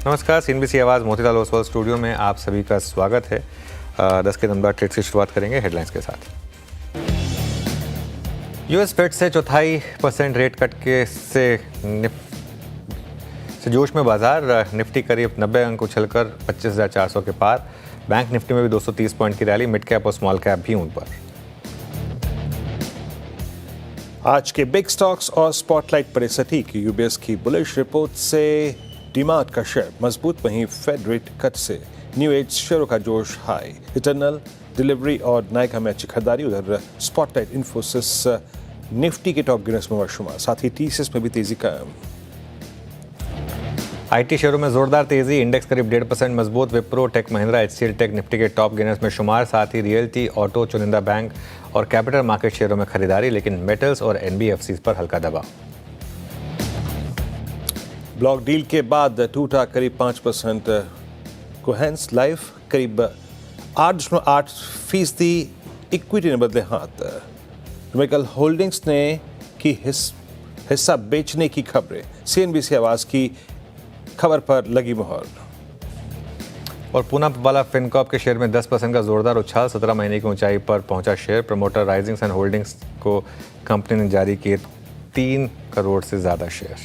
नमस्कार, सीएनबीसी आवाज़ मोतीलाल ओसवाल स्टूडियो में आप सभी का स्वागत है। 10 के दमदार ट्रेड्स की शुरुआत करेंगे हेडलाइंस के साथ। यूएस फेड से 0.25% रेट कट के से जोश में बाजार। निफ्टी करीब 90 अंक उछलकर 25,400 के पार। बैंक निफ्टी में भी 230 पॉइंट की रैली। मिड कैप और स्मॉल कैप भी उन पर। आज के बिग स्टॉक्स और स्पॉटलाइट पर सटीक यूबीएस की बुलिश रिपोर्ट से डीमार्ट का शेयर मजबूत, वहीं फेड रेट कट से न्यू एज शेयरों का जोश हाई। इटर्नल, डिलीवरी और नायका में अच्छी खरीदारी। उधर स्पॉटलाइट इन्फोसिस निफ्टी के टॉप गेनर्स में शुमार, साथ ही टीसीएस में भी तेजी कायम। आईटी शेयरों में जोरदार तेजी। इंडेक्स करीब 1.5% मजबूत। Wipro, Tech Mahindra, HCL Tech Nifty के टॉप गेनर्स में शुमार, साथ ही रियल्टी, ऑटो, चुनिंदा बैंक और कैपिटल मार्केट शेयरों में खरीदारी, लेकिन मेटल्स और एनबीएफसीज पर हल्का दबाव। ब्लॉक डील के बाद टूटा करीब 5%। कोहेंस लाइफ करीब 8.8% इक्विटी ने बदले हाथ। केमिकल होल्डिंग्स ने की हिस्सा बेचने की खबरें। सीएनबीसी आवाज की खबर पर लगी मोहर। और पूना वाला फिनकॉर्प के शेयर में 10% का जोरदार उछाल। 17 महीने की ऊंचाई पर पहुंचा share. Promoter Rising Sun Holdings को कंपनी ने जारी किए 3 करोड़ से ज्यादा शेयर।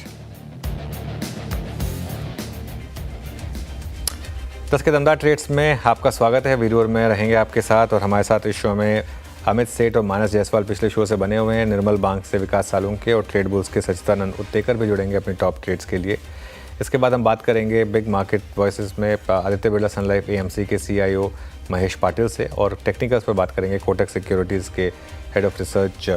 10 के दमदार ट्रेड्स में आपका स्वागत है। वीडियो में रहेंगे आपके साथ, और हमारे साथ इस शो में अमित सेठ और मानस जायसवाल पिछले शो से बने हुए हैं। निर्मल बैंक से विकास सालुंके और ट्रेड बुल्स के सचिदानंद उत्तेकर भी जुड़ेंगे अपनी टॉप ट्रेड्स के लिए। इसके बाद हम बात करेंगे बिग मार्केट वॉइसेस में Aditya Birla Sun Life AMC के सीईओ महेश पाटिल से, और टेक्निकल्स पर बात करेंगे कोटक सिक्योरिटीज़ के head of research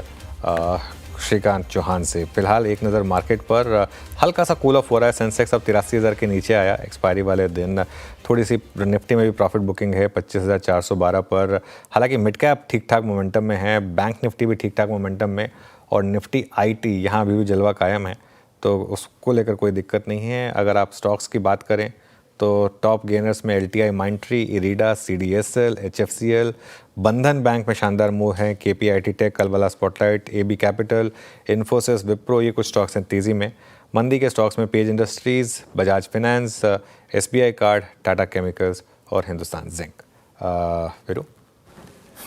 Shrikant Chauhan से। फिलहाल एक नज़र मार्केट पर। हल्का सा कूल ऑफ हो रहा है। सेंसेक्स अब 83,000 के नीचे आया एक्सपायरी वाले दिन। थोड़ी सी निफ्टी में भी प्रॉफिट बुकिंग है 25,412 पर। हालांकि मिड कैप ठीक ठाक मोमेंटम में है, बैंक निफ्टी भी ठीक ठाक मोमेंटम में, और निफ्टी आईटी यहाँ अभी भी जलवा कायम है, तो उसको लेकर कोई दिक्कत नहीं है। अगर आप स्टॉक्स की बात करें तो टॉप गेनर्स में LTI Mindtree, IREDA, CDSL, HFCL, Bandhan bank में शानदार मूव है, केपीआईटी टेक, कल वाला spotlight, AB capital, Infosys, Wipro, ये कुछ स्टॉक्स हैं तेज़ी में। मंदी के स्टॉक्स में page industries, Bajaj finance, SBI card, Tata chemicals और हिंदुस्तान जिंक। फिर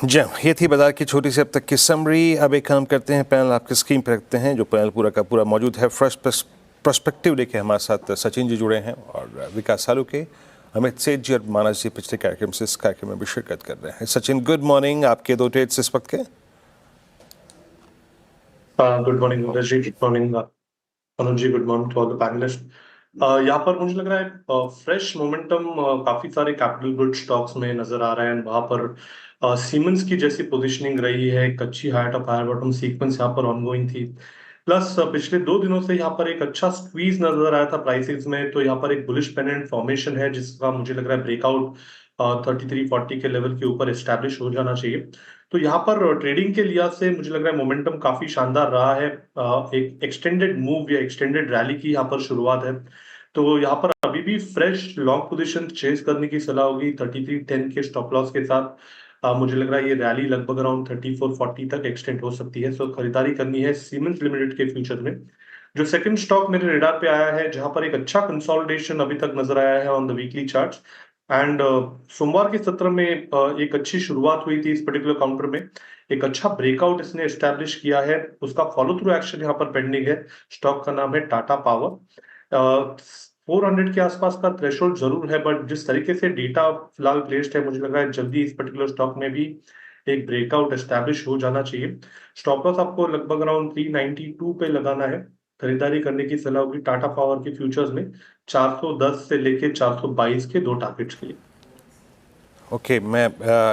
जी, ये थी बाजार की छोटी सी अब तक की समरी। अब एक काम करते हैं, पैनल आपकी स्क्रीन पर रखते हैं। जो पैनल पूरा का पूरा मौजूद है, फ्रेश पर्सपेक्टिव लेके हमारे साथ सचिन जी जुड़े हैं और विकास सालुके, अमित सेठ जी और मानस जी पिछले कार्यक्रम से इस कार्यक्रम में भी शिरकत कर रहे हैं। Sachin, good morning. आपके 2 ट्रेड्स इस वक्त के? Good morning Neeraj ji, good morning Anuj ji, good morning to all the panelist. यहाँ पर मुझे लग रहा है फ्रेश मोमेंटम काफी सारे कैपिटल गुड स्टॉक्स में नजर आ रहे हैं। वहां पर सीमेंस की जैसी पोजीशनिंग रही है, एक अच्छी height of higher bottom sequence यहाँ पर ऑनगोइंग थी। प्लस पिछले 2 दिनों से यहाँ पर एक अच्छा स्क्वीज नजर आया था प्राइसेस में, तो यहाँ पर एक बुलिश पेंडेंट फॉर्मेशन है जिसका मुझे लग रहा है ब्रेकआउट 3340 के लेवल के ऊपर एस्टैब्लिश हो जाना चाहिए। तो यहाँ पर ट्रेडिंग के लिहाज से मुझे लग रहा है मोमेंटम काफी शानदार रहा है। एक एक्सटेंडेड मूव या एक्सटेंडेड रैली की यहाँ पर शुरुआत है, तो यहाँ पर अभी भी फ्रेश लॉन्ग पोजीशन चेज करने की सलाह होगी 3310 के स्टॉप लॉस के साथ। मुझे लग रहा है ये रैली लगभग अराउंड 3440 तक एक्सटेंड हो सकती है, सो खरीदारी करनी है सीमेंस लिमिटेड के फ्यूचर में। जो सेकंड स्टॉक मेरे रेडार पे आया है, जहां पर एक अच्छा कंसोलिडेशन अभी तक नजर आया है on the weekly charts, and सोमवार के सत्र में एक अच्छी शुरुआत हुई थी इस पर्टिकुलर काउंटर में। एक अच्छा ब्रेकआउट इसने एस्टैब्लिश किया है, उसका फॉलो थ्रू एक्शन यहाँ पर पेंडिंग है। स्टॉक का नाम है टाटा पावर। 400 के आसपास का थ्रेशोल्ड जरूर है, बट जिस तरीके से डेटा फिलहाल प्लेस्ड है, मुझे लग रहा है जल्दी इस पर्टिकुलर स्टॉक में भी एक ब्रेकआउट एस्टैब्लिश हो जाना चाहिए। स्टॉप लॉस आपको लगभग अराउंड 392 पे लगाना है। खरीदारी करने की सलाह होगी टाटा पावर के फ्यूचर्स में 410 से लेके 422 के 2 टारगेट्स के लिए। ओके, मैं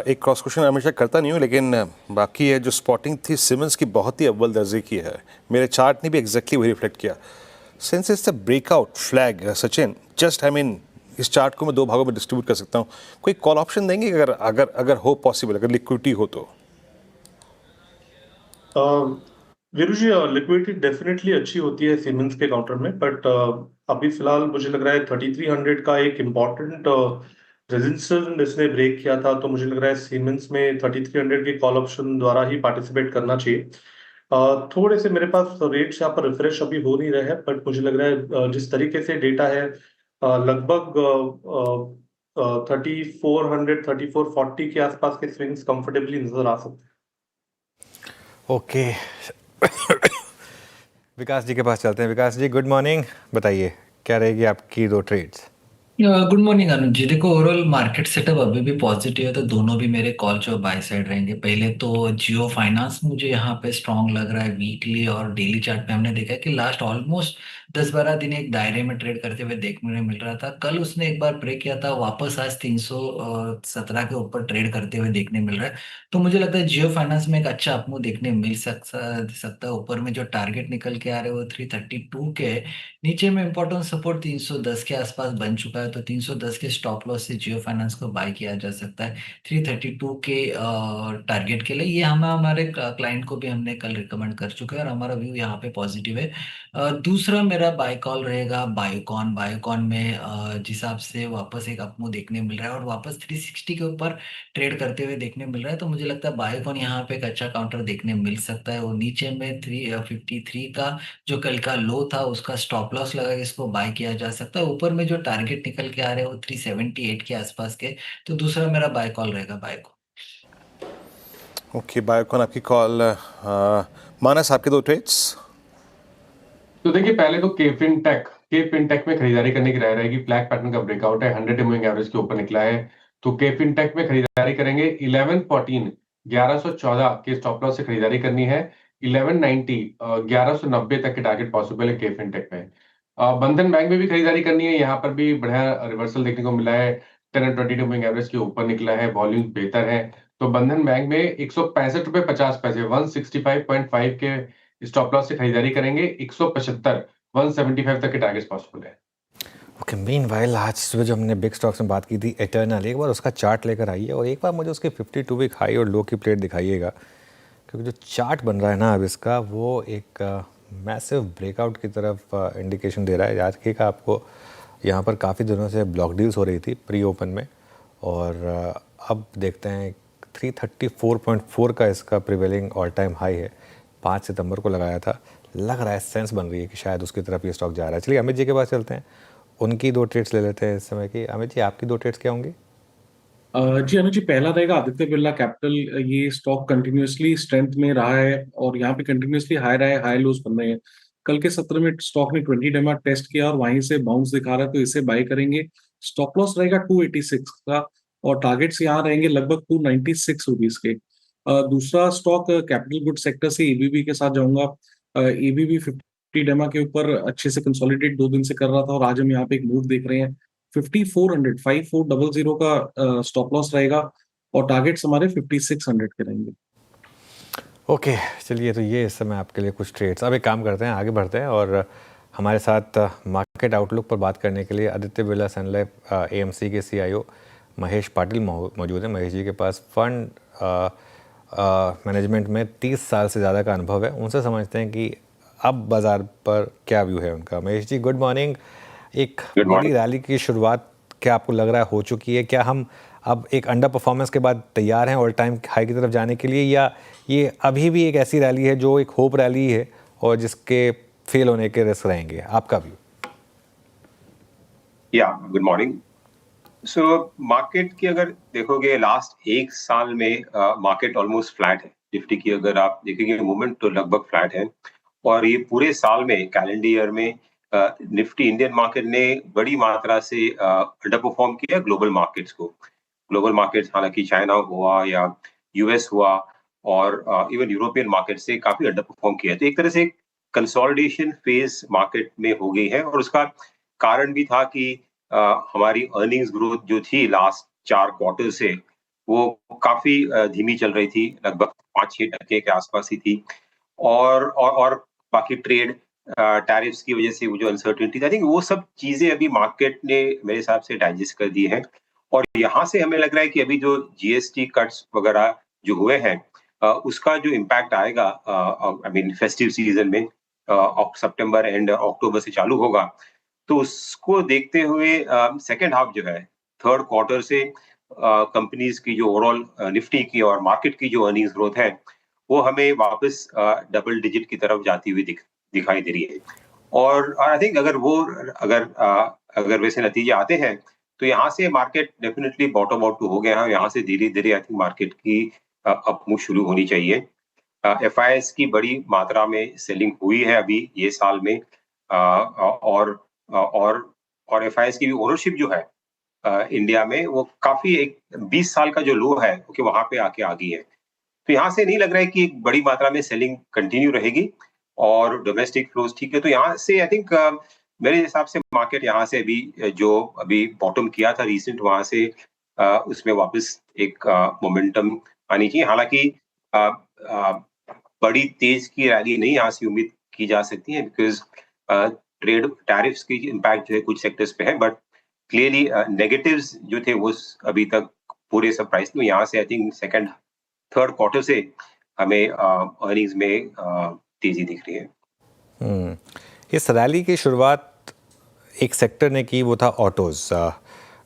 एक क्रॉस क्वेश्चन हमेशा करता नहीं हूँ, लेकिन बाकी है जो स्पॉटिंग थी सिमंस की बहुत ही अव्वल दर्जे की है। मेरे चार्ट ने भी एग्जैक्टली वही रिफ्लेक्ट किया। Since it's a breakout flag, Sachin, just इस चार्ट को मैं 2 भागों में डिस्ट्रीब्यूट कर सकता हूँ। कोई कॉल ऑप्शन देंगे अगर अगर अगर हो पॉसिबल, अगर लिक्विडिटी हो तो? वीरू जी, लिक्विडिटी डेफिनेटली अच्छी होती है सीमेंस के काउंटर में, बट अभी फिलहाल मुझे लग रहा है 3300 का एक इम्पॉर्टेंट रेजिस्टेंस इसने ब्रेक किया था, तो मुझे लग रहा है सीमेंस में 3300 के कॉल ऑप्शन द्वारा ही पार्टिसिपेट करना चाहिए। थोड़े से मेरे पास रेट्स यहाँ पर रिफ्रेश अभी हो नहीं रहे हैं, बट मुझे लग रहा है जिस तरीके से डेटा है लगभग 3440 के आसपास के स्विंग्स कंफर्टेबली नजर आ सकते हैं। ओके विकास जी के पास चलते हैं। विकास जी गुड मॉर्निंग, बताइए क्या रहेगी आपकी दो ट्रेड्स। गुड मॉर्निंग अनुज जी। देखो, ओवरऑल मार्केट सेटअप अभी भी पॉजिटिव है, तो दोनों भी मेरे कॉल जो बाय साइड रहेंगे। पहले तो जियो फाइनेंस मुझे यहाँ पे स्ट्रांग लग रहा है। वीकली और डेली चार्ट पे हमने देखा है कि लास्ट ऑलमोस्ट 10-12 दिन एक दायरे में ट्रेड करते हुए देखने मिल रहा था। कल उसने एक बार ब्रेक किया था, वापस आज 317 के ऊपर ट्रेड करते हुए देखने मिल रहा है। तो मुझे लगता है जियो फाइनेंस में एक अच्छा अपमूव देखने मिल सकता है। ऊपर में जो टारगेट निकल के आ रहे हैं वो 332 के है। नीचे में इंपॉर्टेंट सपोर्ट 310 के आसपास बन चुका है, तो 310 के स्टॉप लॉस से जियो फाइनेंस को बाय किया जा सकता है 332 के टारगेट के लिए। ये हम हमारे क्लाइंट को भी हमने कल रिकमेंड कर चुके हैं और हमारा व्यू यहाँ पे पॉजिटिव है। दूसरा मेरा बाय कॉल रहेगा बायोकॉन। बायोकॉन में जिस हिसाब से वापस एक अपमूव देखने मिल रहा है और वापस 360 के ऊपर ट्रेड करते हुए देखने मिल रहा है, तो मुझे लगता है बायोकॉन यहाँ पे एक अच्छा काउंटर देखने मिल सकता है। और नीचे में 353 का जो कल का लो था उसका स्टॉप लॉस लगा के इसको बाय किया जा सकता है। ऊपर में जो टारगेट निकल के आ रहे हैं वो 378 के आसपास के, तो दूसरा मेरा बाय कॉल रहेगा बाय को। ओके बायोकॉन आपकी कॉल। मानस आपके दो ट्रेड्स। तो देखिए, पहले तो के फिनटेक में खरीदारी करने की राय रहेगी। फ्लैग पैटर्न का ब्रेकआउट है, 100 मूविंग एवरेज के ऊपर निकला है, तो के फिनटेक में खरीदारी करेंगे। 1114 के स्टॉप लॉस से खरीदारी करनी है। 1190 तक के टारगेट पॉसिबल है के फिनटेक में। बंधन बैंक में भी खरीदारी करनी है। यहाँ पर भी बढ़िया रिवर्सल देखने को मिला है, 10 और 22 मूविंग एवरेज के ऊपर निकला है, वॉल्यूम बेहतर है। तो बंधन बैंक में 165.50 रुपए 165.5 के स्टॉप लॉस से खरीदारी करेंगे। 175 175 तक के टारगेट्स पॉसिबल है। ओके मीनवाइल आज सुबह जो हमने बिग स्टॉक्स में बात की थी एटर्नल, एक बार उसका चार्ट लेकर आइए और एक बार मुझे उसके 52 वीक हाई और लो की प्लेट दिखाइएगा, क्योंकि जो चार्ट बन रहा है ना अब इसका वो एक मैसिव ब्रेकआउट की तरफ इंडिकेशन दे रहा है। आज के का आपको यहाँ पर काफ़ी दिनों से ब्लॉक डील्स हो रही थी प्री ओपन में, और अब देखते हैं 334.4 का इसका प्रिवेलिंग ऑल टाइम हाई है, 5 सितंबर को लगाया था। लग रहा है सेंस बन रही है कि शायद उसकी तरफ ये स्टॉक जा रहा है। चलिए अमित जी के पास चलते हैं, उनकी दो ट्रेड्स ले लेते हैं इस समय की। अमित जी आपकी दो ट्रेड्स क्या होंगी? जी अनुज जी, पहला रहेगा आदित्य बिरला कैपिटल। ये स्टॉक कंटिन्यूअसली स्ट्रेंथ में रहा है और यहाँ पे कंटिन्यूअसली हाई रहा है, हाई लोज बन रहे हैं। कल के सत्र में स्टॉक ने 20 डेमा टेस्ट किया और वहीं से बाउंस दिखा रहा है, तो इसे बाय करेंगे। स्टॉप लॉस रहेगा 286 का और टारगेट्स यहाँ रहेंगे लगभग 296 रुपीज के। दूसरा स्टॉक कैपिटल गुड सेक्टर से एबीबी के साथ जाऊंगा। एबीबी 50 डेमा के ऊपर अच्छे से कंसोलिडेट 2 दिन से कर रहा था और आज हम यहाँ पे एक मूव देख रहे हैं। 5400 का स्टॉप लॉस रहेगा और टारगेट्स हमारे 5600 के रहेंगे। ओके चलिए, तो ये इस समय आपके लिए कुछ ट्रेड्स। अब एक काम करते हैं, आगे बढ़ते हैं और हमारे साथ मार्केट आउटलुक पर बात करने के लिए Aditya Birla Sun Life AMC के सीईओ महेश पाटिल मौजूद हैं। महेश जी के पास फंड मैनेजमेंट में 30 साल से ज़्यादा का अनुभव है। उनसे समझते हैं कि अब बाज़ार पर क्या व्यू है उनका। Mahesh ji good morning. एक बड़ी रैली की शुरुआत क्या आपको लग रहा है हो चुकी है? क्या हम अब एक अंडर परफॉर्मेंस के बाद तैयार हैं ऑल टाइम हाई की तरफ जाने के लिए, या ये अभी भी एक ऐसी रैली है जो एक होप रैली है और जिसके फेल होने के रिस्क रहेंगे? आपका view. Good morning. So market की अगर देखोगे लास्ट एक साल में मार्केट ऑलमोस्ट फ्लैट है। निफ्टी की अगर आप देखेंगे मूवमेंट तो लगभग फ्लैट है, और ये पूरे साल में कैलेंडर ईयर में निफ्टी इंडियन मार्केट ने बड़ी मात्रा से अंडर परफॉर्म किया ग्लोबल मार्केट्स को। ग्लोबल मार्केट्स हालांकि चाइना हुआ या यूएस हुआ और इवन यूरोपियन मार्केट से काफी अंडर परफॉर्म किया। तो एक तरह से कंसोलिडेशन फेज मार्केट में हो गई है, और उसका कारण भी था कि हमारी अर्निंग्स ग्रोथ जो थी लास्ट 4 क्वार्टर से वो काफी धीमी चल रही थी, लगभग 5-6% के आसपास ही थी। और बाकी ट्रेड टैरिफ्स की वजह से वो जो अनसर्टेनिटी, आई थिंक वो सब चीजें अभी मार्केट ने मेरे हिसाब से डाइजेस्ट कर दी है। और यहाँ से हमें लग रहा है कि अभी जो जीएसटी कट्स वगैरह जो हुए हैं उसका जो इम्पैक्ट आएगा आई मीन फेस्टिव सीजन में सितंबर एंड अक्टूबर से चालू होगा, तो उसको देखते हुए सेकेंड हाफ जो है थर्ड क्वार्टर से कंपनीज की जो ओवरऑल निफ्टी की और मार्केट की जो अर्निंग्स ग्रोथ है वो हमें वापस डबल डिजिट की तरफ जाती हुई दिखाई दे रही है। और आई थिंक अगर अगर वैसे नतीजे आते हैं तो यहाँ से मार्केट डेफिनेटली बॉटम आउट हो गया है। यहाँ से धीरे-धीरे आई थिंक मार्केट की अपमूव शुरू होनी चाहिए। एफआईआईस की बड़ी मात्रा में सेलिंग हुई है अभी ये साल में, और एफआईआईस की भी ओनरशिप जो है इंडिया में वो काफी एक 20 साल का जो लो है कि वहां पे आके आ गई है। तो यहाँ से नहीं लग रहा है कि एक बड़ी मात्रा में सेलिंग कंटिन्यू रहेगी और डोमेस्टिक फ्लोज ठीक है। तो यहाँ से आई थिंक मेरे हिसाब से मार्केट यहाँ से अभी जो अभी बॉटम किया था रिसेंट वहां से उसमें वापस एक मोमेंटम आनी चाहिए। हालांकि अ, अ, बड़ी तेज की रैली नहीं यहाँ से उम्मीद की जा सकती है, बिकॉज ट्रेड टैरिफ्स की इम्पैक्ट जो है कुछ सेक्टर्स पे है, बट क्लियरली नेगेटिव्स जो थे वो अभी तक पूरे सरप्राइज थे। यहाँ से I think second third quarter से हमें अर्निंग्स में तेजी दिख रही है। इस रैली की शुरुआत एक सेक्टर ने की, वो था ऑटोज़।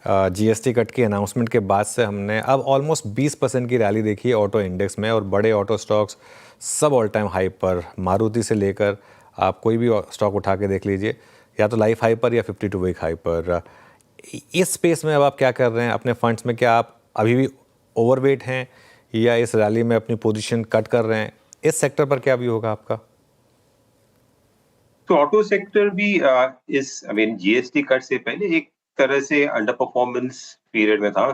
जीएसटी कट की अनाउंसमेंट के बाद से हमने अब ऑलमोस्ट 20% की रैली देखी है ऑटो इंडेक्स में, और बड़े ऑटो स्टॉक्स सब ऑल टाइम हाई पर। मारुति से लेकर आप कोई भी स्टॉक उठा के देख लीजिए, या तो लाइफ हाई पर या 52 वीक हाई पर। इस स्पेस में अब आप क्या कर रहे हैं अपने फंड्स में? क्या आप अभी भी ओवरवेट हैं या इस रैली में अपनी पोजीशन कट कर रहे हैं? इस सेक्टर पर क्या व्यू होगा आपका? तो ऑटो सेक्टर भी इस जीएसटी कट से पहले एक तरह से अंडर परफॉर्मेंस पीरियड में था।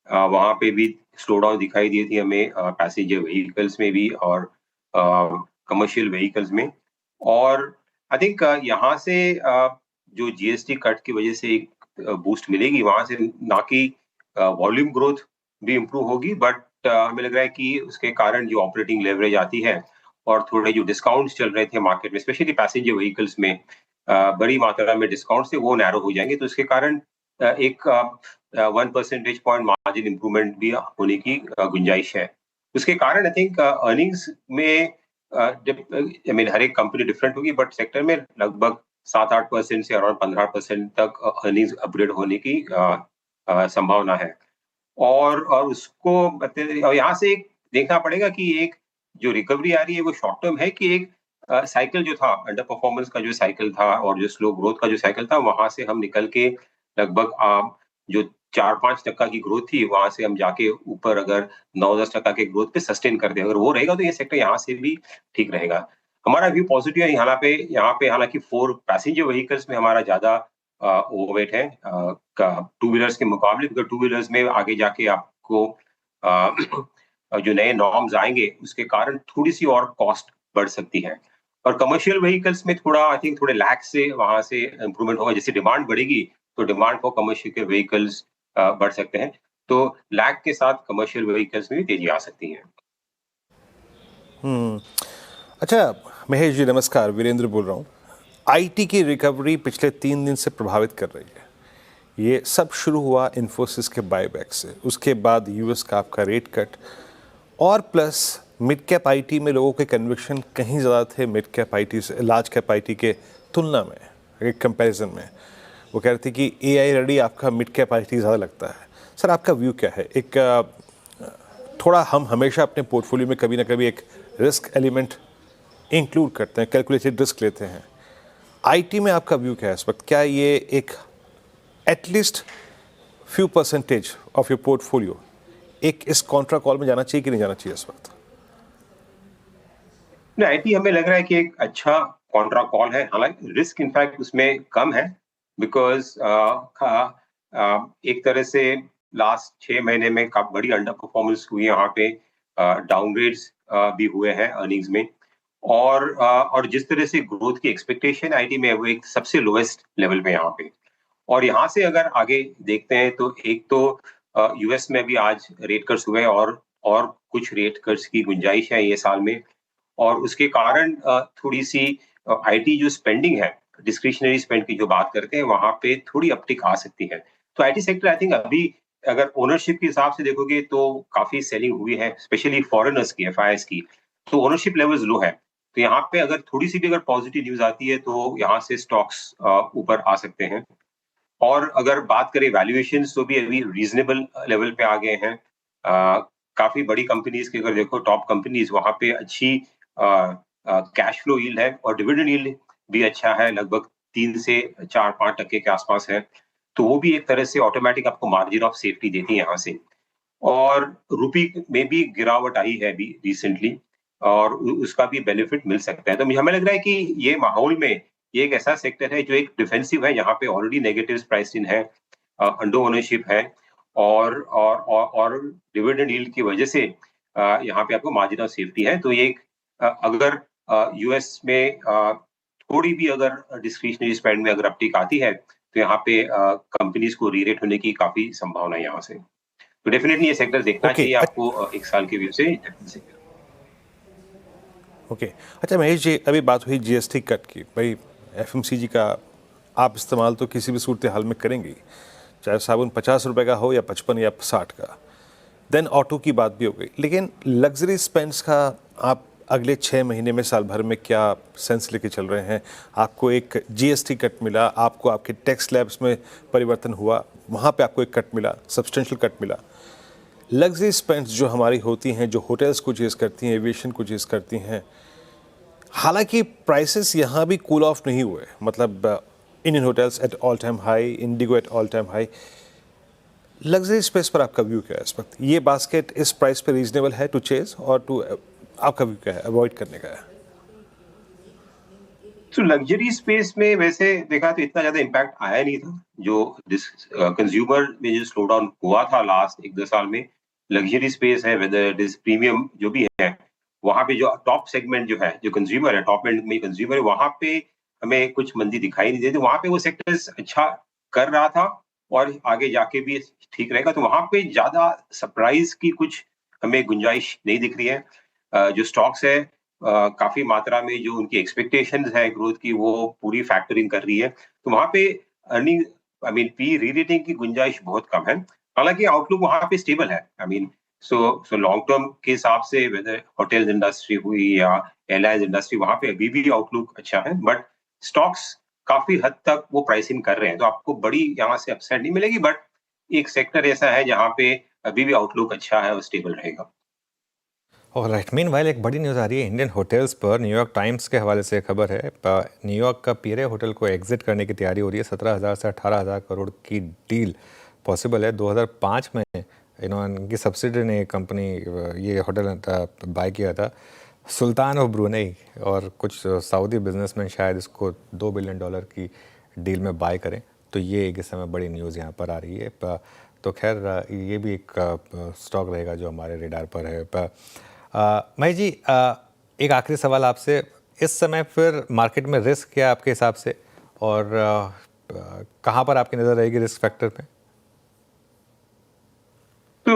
वहां पे भी स्लो डाउन दिखाई दी थी हमें पैसेंजर व्हीकल्स में भी और कमर्शियल व्हीकल्स में। और आई थिंक यहाँ से जो जीएसटी कट की वजह से एक बूस्ट मिलेगी, वहां से ना कि वॉल्यूम ग्रोथ भी इम्प्रूव होगी, बट हमें लग रहा है कि उसके कारण जो ऑपरेटिंग लेवरेज आती है और थोड़े जो डिस्काउंट्स चल रहे थे मार्केट में, स्पेशली पैसेंजर व्हीकल्स में बड़ी मात्रा में डिस्काउंट्स थे, वो नैरो हो जाएंगे। तो इसके कारण एक 1 परसेंटेज पॉइंट मार्जिन इंप्रूवमेंट भी होने की गुंजाइश है। उसके कारण आई थिंक अर्निंग्स में हर एक कंपनी डिफरेंट होगी, बट सेक्टर में लगभग 7-8% से अराउंड 15% तक अर्निंग्स अपग्रेड होने की संभावना है। और उसको और यहाँ से एक देखना पड़ेगा कि एक जो रिकवरी आ रही है वो शॉर्ट टर्म है कि एक साइकिल जो था, अंडर परफॉर्मेंस का जो साइकिल था और जो स्लो ग्रोथ का जो साइकिल था, वहां से हम निकल के लगभग जो 4-5% की ग्रोथ थी वहां से हम जाके ऊपर अगर 9-10% के ग्रोथ पे सस्टेन कर दे, अगर वो रहेगा तो ये सेक्टर यहाँ से भी ठीक रहेगा। हमारा व्यू पॉजिटिव है। यहाँ पे हालांकि 4 पैसेंजर व्हीकल्स में हमारा ज्यादा ओवरवेट है टू व्हीलर्स के मुकाबले, बिकॉज टू व्हीलर्स में आगे जाके आपको जो नए नॉर्म्स आएंगे उसके कारण थोड़ी सी और कॉस्ट बढ़ सकती है। और कमर्शियल व्हीकल्स में थोड़ा आई थिंक थोड़े लैक से वहां से इंप्रूवमेंट होगा। जैसे डिमांड बढ़ेगी तो डिमांड फॉर कमर्शियल के व्हीकल्स बढ़ सकते हैं, तो लैक के साथ कमर्शियल व्हीकल्स में भी तेजी आ सकती है। अच्छा महेश जी नमस्कार, वीरेंद्र बोल रहा हूँ। आईटी की रिकवरी पिछले 3 दिन से प्रभावित कर रही है। ये सब शुरू हुआ इन्फोसिस के बायबैक से, उसके बाद यूएस का आपका रेट कट, और प्लस मिड कैप आईटी में लोगों के कन्विक्शन कहीं ज़्यादा थे मिड कैप आईटी से, लार्ज कैप आईटी के तुलना में, एक कंपैरिजन में। वो कह रहे थे कि एआई रेडी आपका मिड कैप आईटी ज़्यादा लगता है। सर आपका व्यू क्या है? एक थोड़ा हम हमेशा अपने पोर्टफोलियो में कभी ना कभी एक रिस्क एलिमेंट इंक्लूड करते हैं, कैलकुलेटेड रिस्क लेते हैं। आईटी में आपका व्यू क्या है इस वक्त? क्या ये एक at least few percentage of your portfolio एक इस कॉन्ट्रा कॉल में जाना चाहिए कि नहीं जाना चाहिए इस वक्त? आईटी हमें लग रहा है कि एक अच्छा कॉन्ट्रा कॉल है। हालांकि रिस्क इनफैक्ट उसमें कम है, बिकॉज एक तरह से लास्ट 6 महीने में काफी बड़ी अंडर परफॉर्मेंस हुई है। यहाँ पे डाउनग्रेड्स भी हुए हैं अर्निंग्स में, और जिस तरह से ग्रोथ की एक्सपेक्टेशन आईटी में वो एक सबसे लोएस्ट लेवल पे यहाँ पे। और यहाँ से अगर आगे देखते हैं तो एक तो यूएस में भी आज रेट कट्स हुए और कुछ रेट कट्स की गुंजाइश है ये साल में, और उसके कारण थोड़ी सी आईटी जो स्पेंडिंग है, डिस्क्रिशनरी स्पेंड की जो बात करते हैं, वहां पे थोड़ी अपटिक आ सकती है। तो आईटी सेक्टर आई थिंक अभी अगर ओनरशिप के हिसाब से देखोगे तो काफी सेलिंग हुई है, स्पेशली फॉरेनर्स की, एफआईआईस की, तो ओनरशिप लेवल्स लो है। तो यहाँ पे अगर थोड़ी सी भी अगर पॉजिटिव न्यूज आती है तो यहाँ से स्टॉक्स ऊपर आ सकते हैं। और अगर बात करें वैल्यूएशंस तो भी अभी रीजनेबल लेवल पे आ गए हैं। काफी बड़ी कंपनीज की अगर देखो, टॉप कंपनीज, वहां पे अच्छी कैश फ्लो यील्ड है और डिविडेंड यील्ड भी अच्छा है, लगभग 3 से 4-5% के आसपास है, तो वो भी एक तरह से ऑटोमेटिक आपको मार्जिन ऑफ सेफ्टी देती है यहाँ से। और रुपी में भी गिरावट आई है अभी रिसेंटली, और उसका भी बेनिफिट मिल सकता है। तो हमें लग रहा है कि ये माहौल में ये एक ऐसा सेक्टर है जो एक डिफेंसिव है, यहाँ पे ऑलरेडी नेगेटिव प्राइस इन है, अंडर ओनरशिप है, और डिविडेंड यील्ड की वजह से यहाँ पे आपको मार्जिन ऑफ सेफ्टी है। तो ये एक अगर यूएस में थोड़ी भी अगर डिस्क्रिशनरी स्पेंड में अगर अपटिक आती है, तो यहाँ पे कंपनीज को रीरेट होने की काफी संभावना है यहाँ से। तो डेफिनेटली ये सेक्टर देखना ओके चाहिए आपको एक साल के व्यू से। ओके अच्छा महेश जी, अभी बात हुई जीएसटी कट की। भाई एफएमसीजी का आप इस्तेमाल तो किसी भी सूरत हाल में करेंगे, चाहे साबुन 50 रुपए का हो या 55 या 60 का। देन ऑटो की बात भी हो गई, लेकिन लग्जरी स्पेंड्स का आप अगले 6 महीने में, साल भर में क्या सेंस लेके चल रहे हैं? आपको एक जीएसटी कट मिला, आपको आपके टैक्स स्लैब्स में परिवर्तन हुआ, वहाँ पे आपको एक कट मिला, सब्सटेंशियल कट मिला। लग्जरी स्पेंड्स जो हमारी होती हैं, जो होटल्स को चीज़ करती हैं, एविएशन को चीज़ करती हैं, हालांकि प्राइसेस यहाँ भी कूल ऑफ नहीं हुए। मतलब Indian hotels at all time high, Indigo at all time high. Luxury space पर आपका व्यू क्या है इस वक्त? ये बास्केट इस प्राइस पे रीजनेबल है टू चेज, और टू आपका व्यू क्या है, अवॉइड करने का है? तो लग्जरी स्पेस में वैसे देखा तो इतना ज्यादा इम्पैक्ट आया नहीं था। जो कंज्यूमर में जो स्लो डाउन हुआ था लास्ट 1-2 साल में, लग्जरी स्पेस है, वेदर इट इज प्रीमियम जो भी है, वहां पे जो टॉप सेगमेंट जो है, जो कंज्यूमर है, टॉप एंड में कंज्यूमर है, वहां पे हमें कुछ मंदी दिखाई नहीं देती। वहां पे वो सेक्टर्स अच्छा कर रहा था और आगे जाके भी ठीक रहेगा। तो वहां पे ज्यादा सरप्राइज की कुछ हमें गुंजाइश नहीं दिख रही है। जो स्टॉक्स है काफी मात्रा में जो उनकी एक्सपेक्टेशंस है ग्रोथ की, वो पूरी फैक्टरिंग कर रही है। तो वहां पे अर्निंग पी री रेटिंग की गुंजाइश बहुत कम है। हालांकि आउटलुक वहां पे स्टेबल है। सो लॉन्ग टर्म के हिसाब से वेदर होटल्स इंडस्ट्री हुई या एयरलाइंस इंडस्ट्री, वहां पे अभी भी आउटलुक अच्छा है, बट स्टॉक्स काफी हद तक वो प्राइसिंग कर रहे हैं। तो आपको बड़ी यहाँ से अपसाइड नहीं मिलेगी, बट एक सेक्टर ऐसा है जहाँ पे अभी भी आउटलुक अच्छा है और स्टेबल रहेगा। ऑलराइट, मीनवाइल एक बड़ी न्यूज़ आ रही है इंडियन होटल्स पर। न्यूयॉर्क टाइम्स के हवाले से खबर है, न्यूयॉर्क का पीरे होटल को एग्जिट करने की तैयारी हो रही है। 17,000 से 18,000 करोड़ की डील पॉसिबल है। 2005 में इनकी सब्सिडरी ने कंपनी ये होटल बाय किया था, सुल्तान ऑफ ब्रुनेई, और कुछ सऊदी बिजनेसमैन शायद इसको $2 बिलियन की डील में बाय करें। तो ये एक इस समय बड़ी न्यूज़ यहाँ पर आ रही है। तो खैर ये भी एक स्टॉक रहेगा जो हमारे रेडार पर है। महेश जी, एक आखिरी सवाल आपसे, इस समय फिर मार्केट में रिस्क क्या है आपके हिसाब से, और कहाँ पर आपकी नज़र रहेगी रिस्क फैक्टर पे? तो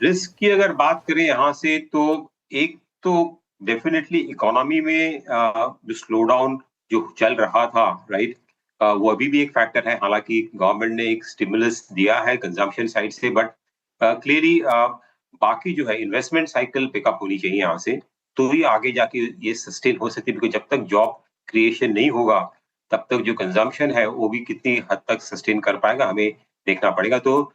रिस्क की अगर बात करें यहाँ से, तो एक तो डेफिनेटली इकोनॉमी में जो स्लो डाउन जो चल रहा था, राइट, वो अभी भी एक फैक्टर है। हालांकि गवर्नमेंट ने एक स्टिमुलस दिया है कंजम्पशन साइड से, बट क्लियरली बाकी जो है इन्वेस्टमेंट साइकिल पिकअप होनी चाहिए यहाँ से, तो ही आगे जाके ये सस्टेन हो सकती है। बिकॉज जब तक जॉब क्रिएशन नहीं होगा, तब तक जो कंजम्पशन है वो भी कितनी हद तक सस्टेन कर पाएगा, हमें देखना पड़ेगा। तो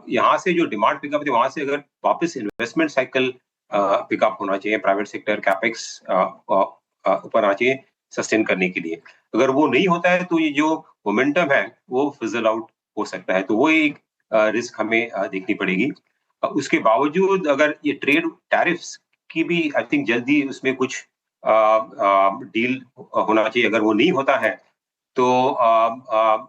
यहाँ से जो डिमांड पिकअप है, वहां से अगर वापस इन्वेस्टमेंट साइकिल पिकअप होना चाहिए, प्राइवेट सेक्टर कैपेक्स ऊपर आना चाहिए सस्टेन करने के लिए। अगर वो नहीं होता है तो ये जो मोमेंटम है वो फिजल आउट हो सकता है। तो वो एक रिस्क हमें देखनी पड़ेगी। उसके बावजूद अगर ये ट्रेड टैरिफ्स की भी आई थिंक जल्दी उसमें कुछ डील होना चाहिए। अगर वो नहीं होता है तो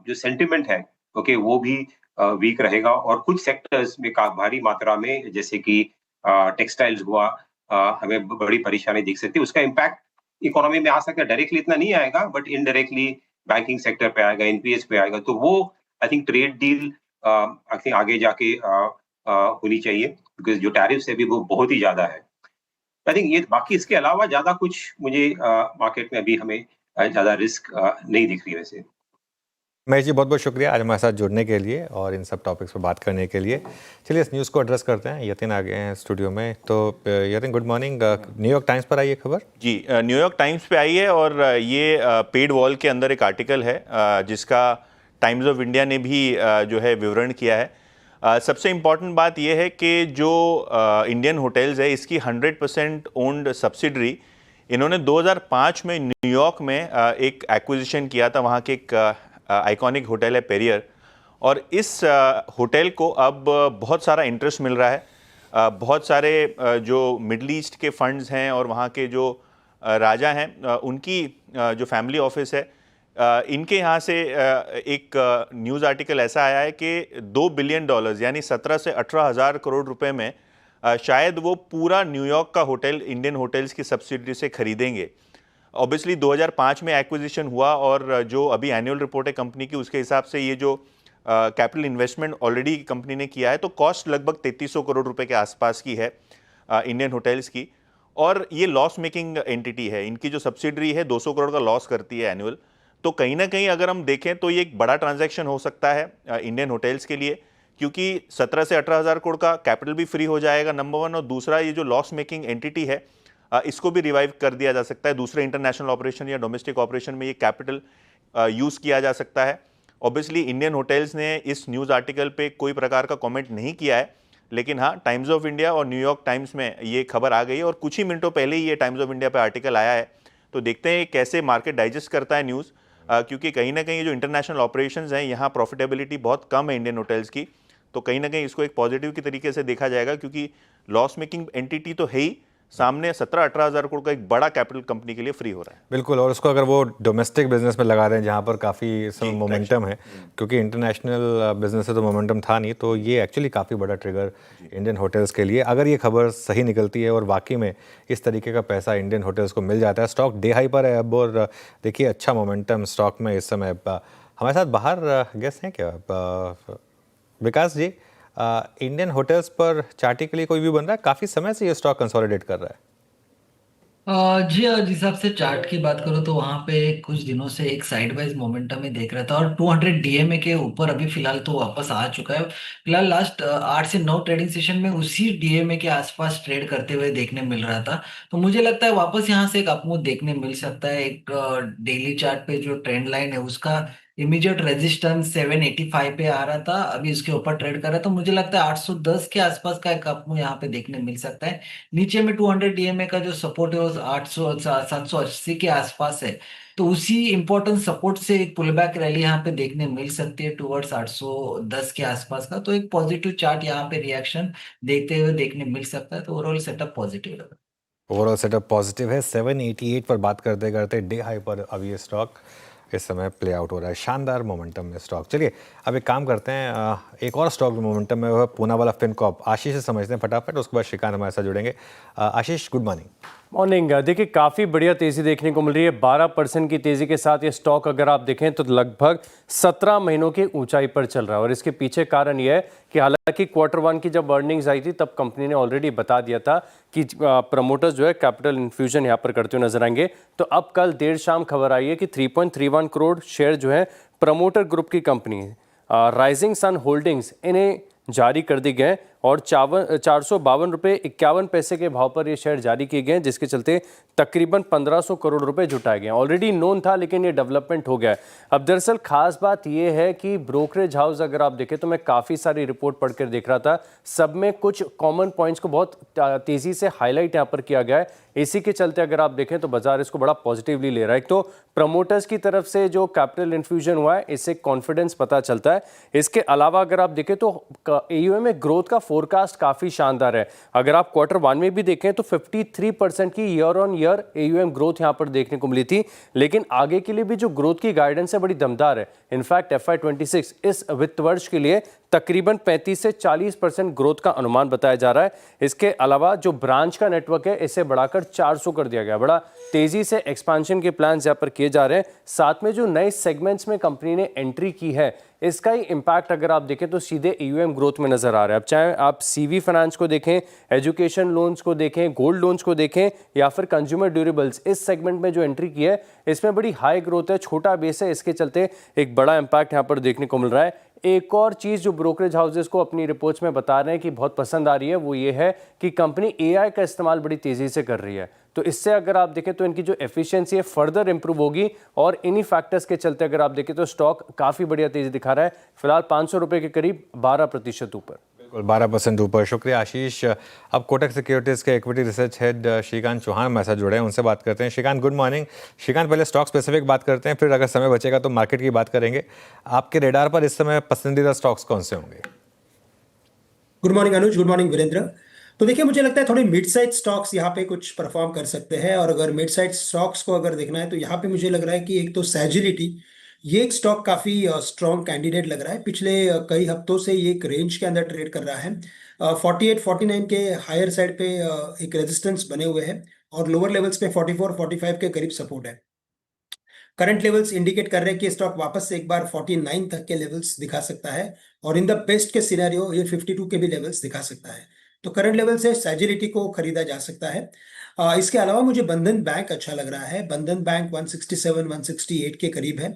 जो सेंटिमेंट है, ओके, वो भी वीक रहेगा। और कुछ सेक्टर्स में भारी मात्रा में, जैसे कि टेक्सटाइल्स हुआ, हमें बड़ी परेशानी दिख सकती है। उसका इम्पैक्ट इकोनॉमी में आ सकता है, डायरेक्टली इतना नहीं आएगा, बट इनडायरेक्टली बैंकिंग सेक्टर पे आएगा, एनपीएस पे आएगा। तो वो I think trade deal I think आगे जाके होनी चाहिए, बिकॉज जो टैरिफ्स है भी वो बहुत ही ज्यादा है। आई थिंक ये, बाकी इसके अलावा ज्यादा कुछ मुझे मार्केट में अभी हमें ज्यादा रिस्क नहीं दिख रही वैसे। महेश जी, बहुत बहुत शुक्रिया आज हमारे साथ जुड़ने के लिए और इन सब टॉपिक्स पर बात करने के लिए। चलिए इस न्यूज़ को एड्रेस करते हैं। यतिन आ गए हैं स्टूडियो में। तो Yatin, good morning. New York times पर आई है खबर जी, न्यूयॉर्क टाइम्स पे आई है, और ये पेड वॉल के अंदर एक आर्टिकल है जिसका टाइम्स ऑफ इंडिया ने भी जो है विवरण किया है। सबसे इम्पॉर्टेंट बात यह है कि जो इंडियन होटल्स है, इसकी 100% ओन्ड सब्सिडरी इन्होंने 2005 में न्यूयॉर्क में एक एक्विजिशन किया था, वहाँ के एक आइकॉनिक होटल है पेरियर, और इस होटल को अब बहुत सारा इंटरेस्ट मिल रहा है। बहुत सारे जो मिडल ईस्ट के फंड्स हैं और वहाँ के जो राजा हैं, उनकी जो फैमिली ऑफिस है, इनके यहाँ से एक न्यूज़ आर्टिकल ऐसा आया है कि $2 बिलियन यानी 17 से 18 हज़ार करोड़ रुपए में शायद वो पूरा न्यूयॉर्क का होटल इंडियन होटल्स की सब्सिडरी से खरीदेंगे। ऑब्वियसली 2005 में एक्विजिशन हुआ और जो अभी एनुअल रिपोर्ट है कंपनी की, उसके हिसाब से ये जो कैपिटल इन्वेस्टमेंट ऑलरेडी कंपनी ने किया है, तो कॉस्ट लगभग 3300 करोड़ रुपए के आसपास की है इंडियन होटल्स की, और ये लॉस मेकिंग एंटिटी है। इनकी जो सब्सिडरी है 200 करोड़ का लॉस करती है एनुअल। तो कहीं ना कहीं अगर हम देखें तो ये एक बड़ा ट्रांजैक्शन हो सकता है इंडियन होटल्स के लिए, क्योंकि 17 से 18 हज़ार करोड़ का कैपिटल भी फ्री हो जाएगा, नंबर वन, और दूसरा ये जो लॉस मेकिंग एंटिटी है इसको भी रिवाइव कर दिया जा सकता है। दूसरे इंटरनेशनल ऑपरेशन या डोमेस्टिक ऑपरेशन में ये कैपिटल यूज़ किया जा सकता है। ऑब्वियसली इंडियन होटल्स ने इस न्यूज़ आर्टिकल पे कोई प्रकार का कमेंट नहीं किया है, लेकिन हाँ, टाइम्स ऑफ इंडिया और न्यूयॉर्क टाइम्स में ये खबर आ गई है और कुछ ही मिनटों पहले ही ये टाइम्स ऑफ इंडिया पे आर्टिकल आया है। तो देखते हैं कैसे मार्केट डाइजेस्ट करता है न्यूज़, क्योंकि कहीं ना कहीं जो इंटरनेशनल ऑपरेशंस हैं, यहाँ प्रॉफिटेबिलिटी बहुत कम है इंडियन होटल्स की, तो कहीं ना कहीं इसको एक पॉजिटिव की तरीके से देखा जाएगा, क्योंकि लॉस मेकिंग एंटिटी तो है ही, सामने 17-18 हज़ार करोड़ का एक बड़ा कैपिटल कंपनी के लिए फ्री हो रहा है। बिल्कुल, और उसको अगर वो डोमेस्टिक बिजनेस में लगा दें जहाँ पर काफ़ी समय मोमेंटम है, क्योंकि इंटरनेशनल बिजनेस से तो मोमेंटम था नहीं, तो ये एक्चुअली काफ़ी बड़ा ट्रिगर इंडियन होटल्स के लिए। अगर ये खबर सही निकलती है और वाकई में इस तरीके का पैसा इंडियन होटल्स को मिल जाता है, स्टॉक डे हाई पर है अब, और देखिए अच्छा मोमेंटम स्टॉक में इस समय। हमारे साथ बाहर गेस्ट हैं क्या विकास जी? इंडियन होटल्स पर चार्टिकली कोई व्यू बन रहा है? काफ़ी समय से ये स्टॉक कंसोलिडेट कर रहा है। जी, जिस हिसाब से चार्ट की बात करो तो वहां पे कुछ दिनों से एक साइड वाइज मोमेंटम ही देख रहा था, और 200 डीएमए के ऊपर अभी फिलहाल तो वापस आ चुका है। फिलहाल लास्ट 8 से 9 ट्रेडिंग सेशन में उसी डीएमए के आसपास ट्रेड करते हुए देखने मिल रहा था। तो मुझे लगता है वापस यहाँ से एक अपमूव देखने मिल सकता है। एक डेली चार्ट पे जो ट्रेंड लाइन है उसका इमीडिएट रेजिस्टेंस 785 पे आ रहा था, अभी इसके ऊपर ट्रेड कर रहा था। तो मुझे लगता है 810 के आसपास का एक अपमूव यहाँ पे देखने मिल सकता है। नीचे में 200 डीएमए का जो सपोर्ट है वो 800 780 के आसपास है। तो उसी इंपॉर्टेंट सपोर्ट से एक पुल बैक रैली यहाँ पे देखने मिल सकती है टुवर्ड्स 810 के आसपास का। तो एक पॉजिटिव चार्ट यहाँ पे रिएक्शन देखते हुए देखने मिल सकता है। तो ओवरऑल सेटअप पॉजिटिव लग रहा है। ओवरऑल सेटअप पॉजिटिव है। 788 पर बात करते करते डे हाई पर अब ये स्टॉक इस समय प्ले आउट हो रहा है। शानदार मोमेंटम में स्टॉक। चलिए अब एक काम करते हैं, एक और स्टॉक जो मोमेंटम में वो है पूना वाला फिनकॉर्प। आशीष से समझते हैं फटाफट, उसके बाद श्रीकांत हमारे साथ जुड़ेंगे। आशीष, गुड मॉर्निंग। मॉर्निंग। देखिए काफ़ी बढ़िया तेज़ी देखने को मिल रही है। 12% की तेज़ी के साथ ये स्टॉक अगर आप देखें तो लगभग 17 महीनों की ऊंचाई पर चल रहा है। और इसके पीछे कारण यह है कि हालांकि Q1 की जब अर्निंग्स आई थी तब कंपनी ने ऑलरेडी बता दिया था कि प्रमोटर्स जो है कैपिटल इन्फ्यूजन यहाँ पर करते हुए नजर आएंगे। तो अब कल देर शाम खबर आई है कि 3.31 करोड़ शेयर जो है प्रमोटर ग्रुप की कंपनी राइजिंग सन होल्डिंग्स इन्हें जारी कर दी गए और 452 रुपये 51 पैसे के भाव पर ये शेयर जारी किए गए, जिसके चलते तकरीबन 1500 करोड़ रुपए जुटाए गए। ऑलरेडी नोन था लेकिन ये डेवलपमेंट हो गया है। अब दरअसल खास बात ये है कि ब्रोकरेज हाउस अगर आप देखें तो मैं काफ़ी सारी रिपोर्ट पढ़कर देख रहा था, सब में कुछ कॉमन पॉइंट्स को बहुत तेज़ी से हाईलाइट यहाँ पर किया गया है। इसी के चलते अगर आप देखें तो बाजार इसको बड़ा पॉजिटिवली ले रहा है। एक तो प्रमोटर्स की तरफ से जो कैपिटल इन्फ्यूजन हुआ है इससे कॉन्फिडेंस पता चलता है। इसके अलावा अगर आप देखें तो AUM में ग्रोथ का फोरकास्ट काफ़ी शानदार है। अगर आप Q1 में भी देखें तो 53% की year on year AUM growth यहाँ पर देखने को मिली थी, लेकिन आगे के लिए भी जो ग्रोथ की गाइडेंस है बड़ी दमदार है। इनफैक्ट FY26 इस वित्त वर्ष के लिए तकरीबन 35 से 40% ग्रोथ का अनुमान बताया जा रहा है। इसके अलावा जो ब्रांच का नेटवर्क है इसे बढ़ाकर 400 कर दिया गया। बड़ा तेजी से एक्सपेंशन के प्लान्स यहाँ पर किए जा रहे हैं। साथ में जो नए सेगमेंट्स में कंपनी ने एंट्री की है इसका ही इम्पैक्ट अगर आप देखें तो सीधे AUM ग्रोथ में नजर आ रहा है। अब चाहे आप CV फाइनेंस को देखें, एजुकेशन लोन्स को देखें, गोल्ड लोन्स को देखें या फिर कंज्यूमर ड्यूरेबल्स, इस सेगमेंट में जो एंट्री की है इसमें बड़ी हाई ग्रोथ है। छोटा बेस है, इसके चलते एक बड़ा इम्पैक्ट यहाँ पर देखने को मिल रहा है। एक और चीज़ जो ब्रोकरेज हाउसेस को अपनी रिपोर्ट्स में बता रहे हैं कि बहुत पसंद आ रही है वो ये है कि कंपनी AI का इस्तेमाल बड़ी तेज़ी से कर रही है। तो इससे अगर आप देखें तो इनकी जो एफिशिएंसी है फर्दर इंप्रूव होगी और इन्हीं फैक्टर्स के चलते अगर आप देखें तो स्टॉक काफ़ी बढ़िया तेज़ी दिखा रहा है। फिलहाल 500 रुपये के करीब 12% ऊपर। 12% ऊपर। शुक्रिया आशीष। अब कोटक सिक्योरिटीज़ के equity research head Shrikant Chauhan हमारे साथ जुड़े हैं, उनसे बात करते हैं। Shrikant, good morning. श्रीकांत, पहले स्टॉक स्पेसिफिक बात करते हैं, फिर अगर समय बचेगा तो मार्केट की बात करेंगे। आपके रेडार पर इस समय पसंदीदा स्टॉक्स कौन से होंगे? गुड मॉर्निंग अनुज, गुड मॉर्निंग वीरेंद्र। तो देखिए, मुझे लगता है थोड़े मिड साइज स्टॉक्स यहाँ पे कुछ परफॉर्म कर सकते हैं, और अगर मिड साइज स्टॉक्स को अगर देखना है तो यहाँ पे मुझे लग रहा है कि एक तो सैजिलिटी, ये एक स्टॉक काफी स्ट्रॉन्ग कैंडिडेट लग रहा है। पिछले कई हफ्तों से ये एक रेंज के अंदर ट्रेड कर रहा है। 48-49 के हायर साइड पे एक रेजिस्टेंस बने हुए हैं, और लोअर लेवल्स पे 44-45 के करीब सपोर्ट है। करंट लेवल्स इंडिकेट कर रहे हैं कि स्टॉक वापस से एक बार 49 तक के लेवल्स दिखा सकता है, और इन द बेस्ट के सिनेरियो ये 52 के भी लेवल्स दिखा सकता है। तो करंट लेवल से सैजिलिटी को खरीदा जा सकता है। इसके अलावा मुझे बंधन बैंक अच्छा लग रहा है। बंधन बैंक 167-168 के करीब है।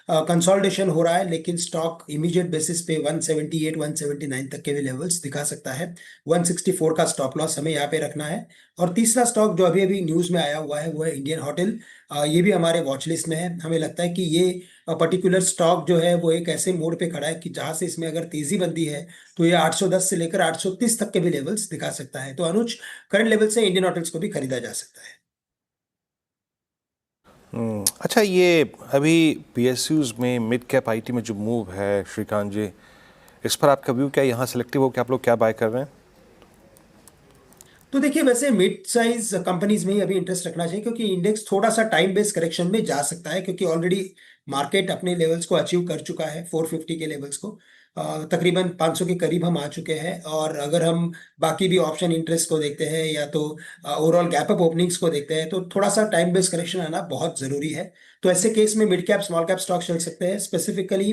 कंसोलिडेशन हो रहा है, लेकिन स्टॉक इमीडिएट बेसिस पे 178-179 तक के भी लेवल्स दिखा सकता है। 164 का स्टॉप लॉस हमें यहाँ पे रखना है। और तीसरा स्टॉक जो अभी अभी न्यूज में आया हुआ है वो है इंडियन होटल। ये भी हमारे वॉच लिस्ट में है। हमें लगता है कि ये पर्टिकुलर स्टॉक जो है वो एक ऐसे मोड पे खड़ा है कि जहां से इसमें अगर तेजी बनती है तो ये 810 से लेकर 830 तक के भी लेवल्स दिखा सकता है। तो अनुज, करंट लेवल से इंडियन होटल्स को भी खरीदा जा सकता है। अच्छा, ये अभी PSUs में मिड कैप IT में जो मूव है श्रीकांत जी, इस पर आपका व्यू क्या है? यहाँ सिलेक्टिव हो कि आप लोग क्या बाय कर रहे हैं? तो देखिए, वैसे मिड साइज कंपनीज में ही अभी इंटरेस्ट रखना चाहिए, क्योंकि इंडेक्स थोड़ा सा टाइम बेस्ड करेक्शन में जा सकता है, क्योंकि ऑलरेडी मार्केट अपने लेवल्स को अचीव कर चुका है। 450 के लेवल्स को तकरीबन 500 के करीब हम आ चुके हैं। और अगर हम बाकी भी ऑप्शन इंटरेस्ट को देखते हैं या तो ओवरऑल गैप अप ओपनिंग्स को देखते हैं, तो थोड़ा सा टाइम बेस्ड करेक्शन आना बहुत जरूरी है। तो ऐसे केस में mid cap small cap stock चल सकते हैं। स्पेसिफिकली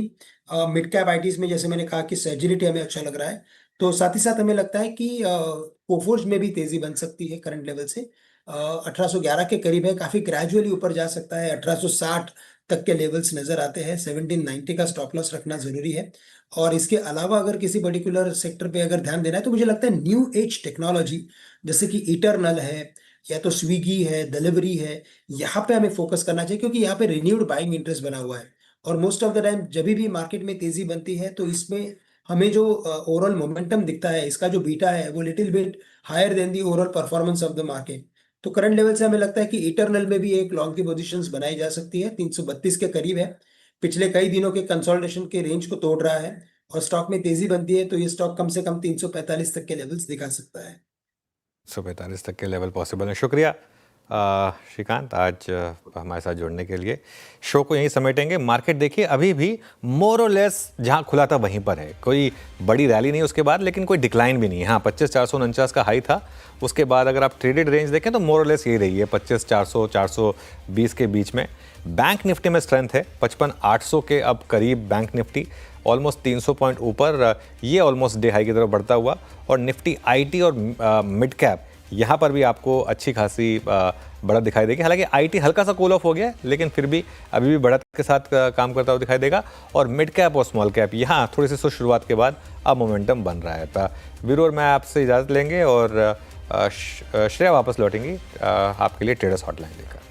मिड कैप आईटीज में जैसे मैंने कहा कि सैजिलिटी हमें अच्छा लग रहा है, तो साथ ही साथ हमें लगता है कि कोफोर्ज में भी तेजी बन सकती है करंट लेवल से। 1811 के करीब है, काफी ग्रेजुअली ऊपर जा सकता है। 1860 तक के लेवल्स नजर आते हैं। 1790 का स्टॉप लॉस रखना जरूरी है। और इसके अलावा अगर किसी पर्टिकुलर सेक्टर पे अगर ध्यान देना है तो मुझे लगता है न्यू एज टेक्नोलॉजी, जैसे कि इटरनल है या तो स्विगी है, डिलीवरी है, यहाँ पे हमें फोकस करना चाहिए, क्योंकि यहाँ पे रिन्यूड बाइंग इंटरेस्ट बना हुआ है। और मोस्ट ऑफ द टाइम जब भी मार्केट में तेजी बनती है तो इसमें हमें जो ओवरऑल मोमेंटम दिखता है, इसका जो बीटा है वो little bit higher than the overall performance of the market. तो करंट लेवल से हमें लगता है कि इटरनल में भी एक लॉन्ग की पोजीशंस बनाई जा सकती है। 332 के करीब है, पिछले कई दिनों के कंसोलिडेशन के रेंज को तोड़ रहा है, और स्टॉक में तेजी बनती है तो ये स्टॉक कम से कम 345 तक के लेवल्स दिखा सकता है। 145 तक के लेवल पॉसिबल है। शुक्रिया श्रीकांत आज हमारे साथ जुड़ने के लिए। शो को यहीं समेटेंगे। मार्केट देखिए अभी भी मोर और लेस जहां खुला था वहीं पर है, कोई बड़ी रैली नहीं उसके बाद, लेकिन कोई डिक्लाइन भी नहीं है। हाँ, 25,449 का हाई था, उसके बाद अगर आप ट्रेडेड रेंज देखें तो मोर और लेस यही रही है 25,400 420 के बीच में। बैंक निफ्टी में स्ट्रेंथ है 55,800 के अब करीब। बैंक निफ्टी ऑलमोस्ट 300 पॉइंट ऊपर, ये ऑलमोस्ट डे हाई की तरफ बढ़ता हुआ। और निफ्टी IT और मिड कैप यहाँ पर भी आपको अच्छी खासी बढ़त दिखाई देगी। हालांकि IT हल्का सा कूल ऑफ हो गया, लेकिन फिर भी अभी भी बढ़त के साथ काम करता हुआ दिखाई देगा। और मिड कैप और स्मॉल कैप यहाँ थोड़ी सी शुरुआत के बाद अब मोमेंटम बन रहा है। वीर मैं आपसे इजाज़त लेंगे और श्रेया वापस लौटेंगी आपके लिए ट्रेडर्स हॉटलाइन लेकर।